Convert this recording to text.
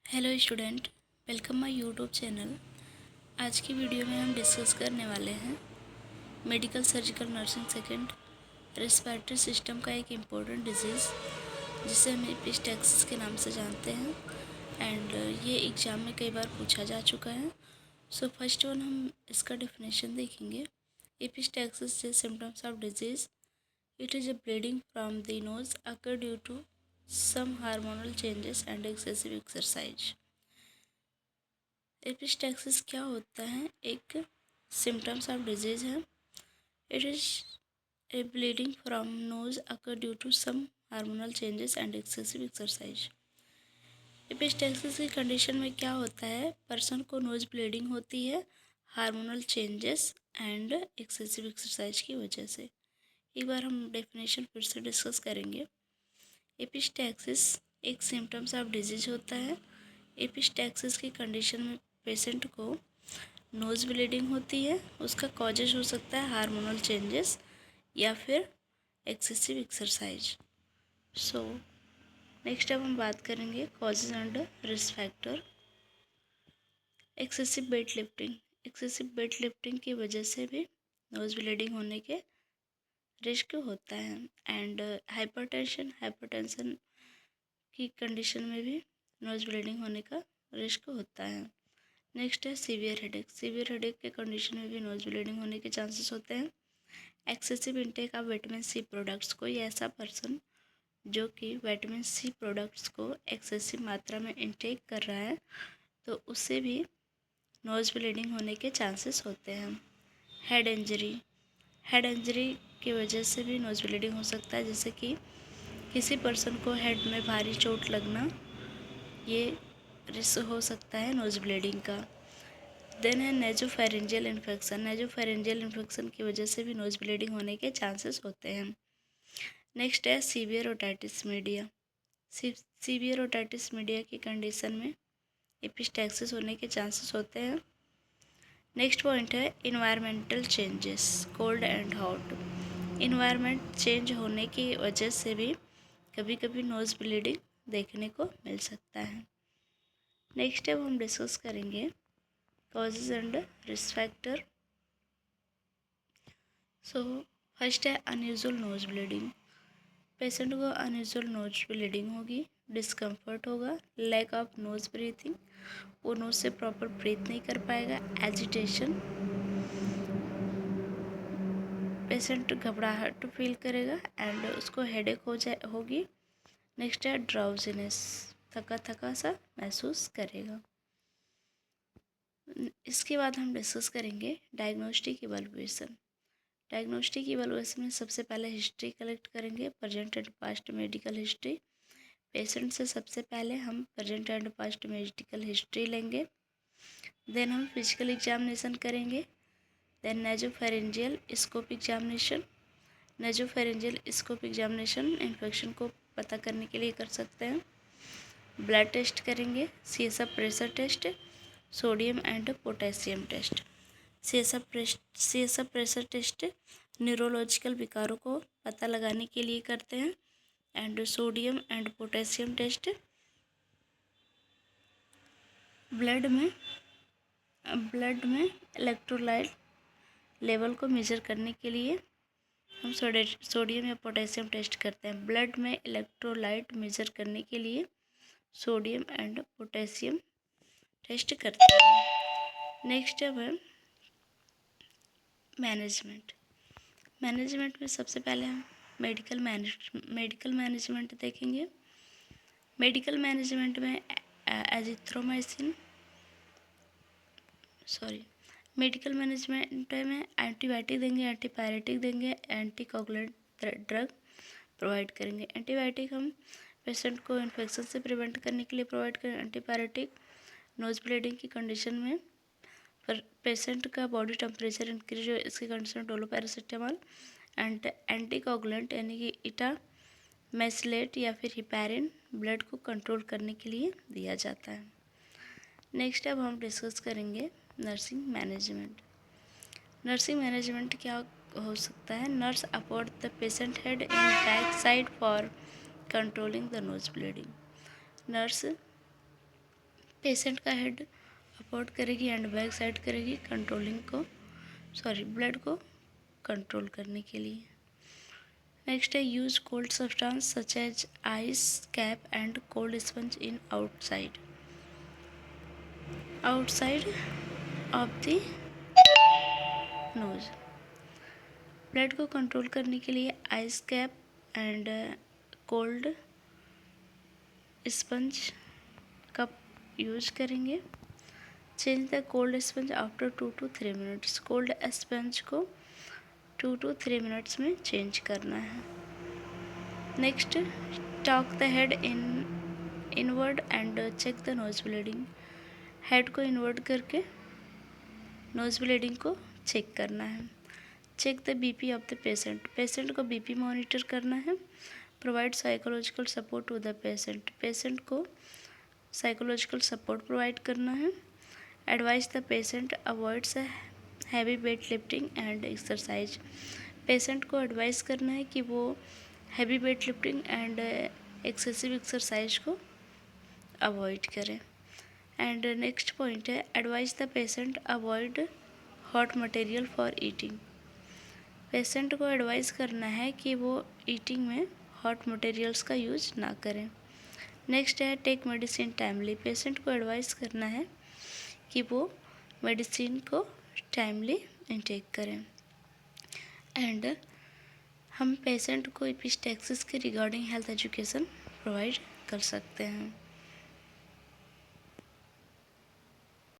Hello student, welcome my YouTube channel. आज की video में हम डिस्कस करने वाले हैं medical surgical nursing second respiratory system का एक इम्पोर्टेंट डिजीज़ जिसे हम एपिस्टैक्सिस के नाम से जानते हैं। एंड ये एग्ज़ाम में कई बार पूछा जा चुका है। सो फर्स्ट वन हम इसका डेफिनेशन देखेंगे। Epistaxis is symptoms of disease. It is a bleeding from the nose occur due to some hormonal changes and excessive exercise। Epistaxis क्या होता है? एक सिम्टम्स ऑफ डिजीज है। It is a bleeding from nose occur due to some hormonal changes and excessive exercise. Epistaxis की condition में क्या होता है? पर्सन को नोज ब्लीडिंग होती है hormonal changes and excessive exercise की वजह से। एक बार हम डेफिनेशन फिर से डिस्कस करेंगे। एपिस्टैक्सिस एक सिम्टम्स ऑफ डिजीज होता है। एपिस्टैक्सिस की कंडीशन में पेशेंट को नोज ब्लीडिंग होती है। उसका कॉजेज हो सकता है हार्मोनल चेंजेस या फिर एक्सेसिव एक्सरसाइज। सो नेक्स्ट अब हम बात करेंगे causes and risk factor. Excessive weight lifting. Excessive weight lifting की वजह से भी नोज ब्लीडिंग होने के रिस्क होता है। एंड हाइपरटेंशन की कंडीशन में भी नोज ब्लीडिंग होने का रिस्क होता है। नेक्स्ट है सीवियर हेडेक। सीवियर हेडेक के कंडीशन में भी नोज ब्लीडिंग होने के चांसेस होते हैं। Excessive intake of vitamin C products. कोई ऐसा पर्सन जो कि विटामिन सी प्रोडक्ट्स को एक्सेसिव मात्रा में इंटेक कर रहा है तो उससे भी नोज ब्लीडिंग होने के चांसेस होते हैं। Head injury. हेड इंजरी की वजह से भी नोज ब्लीडिंग हो सकता है, जैसे कि किसी पर्सन को हेड में भारी चोट लगना, ये रिस्क हो सकता है नोज ब्लीडिंग का। देन है नेजोफेरेंजियल इन्फेक्शन। नेजोफेरेंजियल इन्फेक्शन की वजह से भी नोज ब्लीडिंग होने के चांसेस होते हैं। नेक्स्ट है severe otitis media. Severe otitis media की कंडीशन में एपिस्टैक्सिस होने के चांसेस होते हैं। नेक्स्ट पॉइंट है environmental changes, cold and hot. Environment change होने की वजह से भी कभी कभी नोज ब्लीडिंग देखने को मिल सकता है। नेक्स्ट अब हम डिस्कस करेंगे causes and risk factor. So first है अनयूजुअल नोज ब्लीडिंग। पेशेंट को अनयूजुअल नोज ब्लीडिंग होगी, डिस्कम्फर्ट होगा, लैक ऑफ नोज ब्रीथिंग, वो नोज से प्रॉपर ब्रीथ नहीं कर पाएगा, एजिटेशन, पेशेंट घबराहट फील करेगा एंड उसको हेडेक होगी। नेक्स्ट है ड्राउजीनेस, थका थका सा महसूस करेगा। इसके बाद हम डिस्कस करेंगे डायग्नोस्टिक इवैल्यूएशन। डायग्नोस्टिक इवैल्यूएशन में सबसे पहले हिस्ट्री कलेक्ट करेंगे, present and past medical history. Patient से सबसे पहले हम present and past medical history लेंगे। देन हम फिजिकल एग्जामिनेशन करेंगे। Then nasopharyngeal scope examination. Nasopharyngeal scope examination infection को पता करने के लिए कर सकते हैं। ब्लड टेस्ट करेंगे, CSF pressure test, sodium and potassium test. CSF pressure test neurological विकारों को पता लगाने के लिए करते हैं। And sodium and potassium test blood में इलेक्ट्रोलाइट लेवल को मेजर करने के लिए हम सोडियम या पोटेशियम टेस्ट करते हैं। ब्लड में इलेक्ट्रोलाइट मेजर करने के लिए सोडियम एंड पोटेशियम टेस्ट करते हैं। नेक्स्ट अब है मैनेजमेंट। मैनेजमेंट में सबसे पहले हम मेडिकल मैनेजमेंट देखेंगे। मेडिकल मैनेजमेंट में मेडिकल मैनेजमेंट में एंटीबायोटिक देंगे, एंटीपायरेटिक देंगे, एंटीकोगुलेंट ड्रग प्रोवाइड करेंगे। एंटीबायोटिक हम पेशेंट को इन्फेक्शन से प्रिवेंट करने के लिए प्रोवाइड करें। एंटीपायरेटिक नोज ब्लीडिंग की कंडीशन में पर पेशेंट का बॉडी टेम्परेचर इंक्रीज हो इसकी condition Dolo paracetamol. And anticoagulant यानी कि इटामेसिलेट या फिर हिपैरिन ब्लड को कंट्रोल करने के लिए दिया जाता है। नेक्स्ट अब हम डिस्कस करेंगे नर्सिंग मैनेजमेंट। नर्सिंग मैनेजमेंट क्या हो सकता है? Nurse support the patient head in back side for controlling the nose bleeding. Nurse patient का हेड अपवर्ड करेगी एंड बैक साइड करेगी ब्लड को कंट्रोल करने के लिए। नेक्स्ट है use cold substance such as ice cap and cold sponge in outside of the nose. Blood को control करने के लिए ice cap and cold sponge का यूज करेंगे। Change the cold sponge after 2 to 3 minutes. Cold sponge को 2 to 3 minutes में change करना है। Next, tuck the head inward and check the nose bleeding. Head को इनवर्ड करके नोज ब्लीडिंग को check करना है। Check the BP of the patient. Patient को बीपी मॉनिटर करना है। Provide psychological support to the patient. Patient को psychological support provide करना है। Advise the patient avoids heavy weight lifting and exercise. Patient को एडवाइस करना है कि वो heavy weight lifting and excessive exercise को अवॉइड करें। एंड नेक्स्ट पॉइंट है advise the patient avoid hot material for eating. Patient को एडवाइस करना है कि वो ईटिंग में हॉट मटेरियल्स का यूज ना करें। नेक्स्ट है टेक मेडिसिन टाइमली। पेशेंट को एडवाइस करना है कि वो मेडिसिन को टाइमली इनटेक करें। एंड हम पेशेंट को एपिस्टैक्सिस के रिगार्डिंग हेल्थ एजुकेशन प्रोवाइड कर सकते हैं।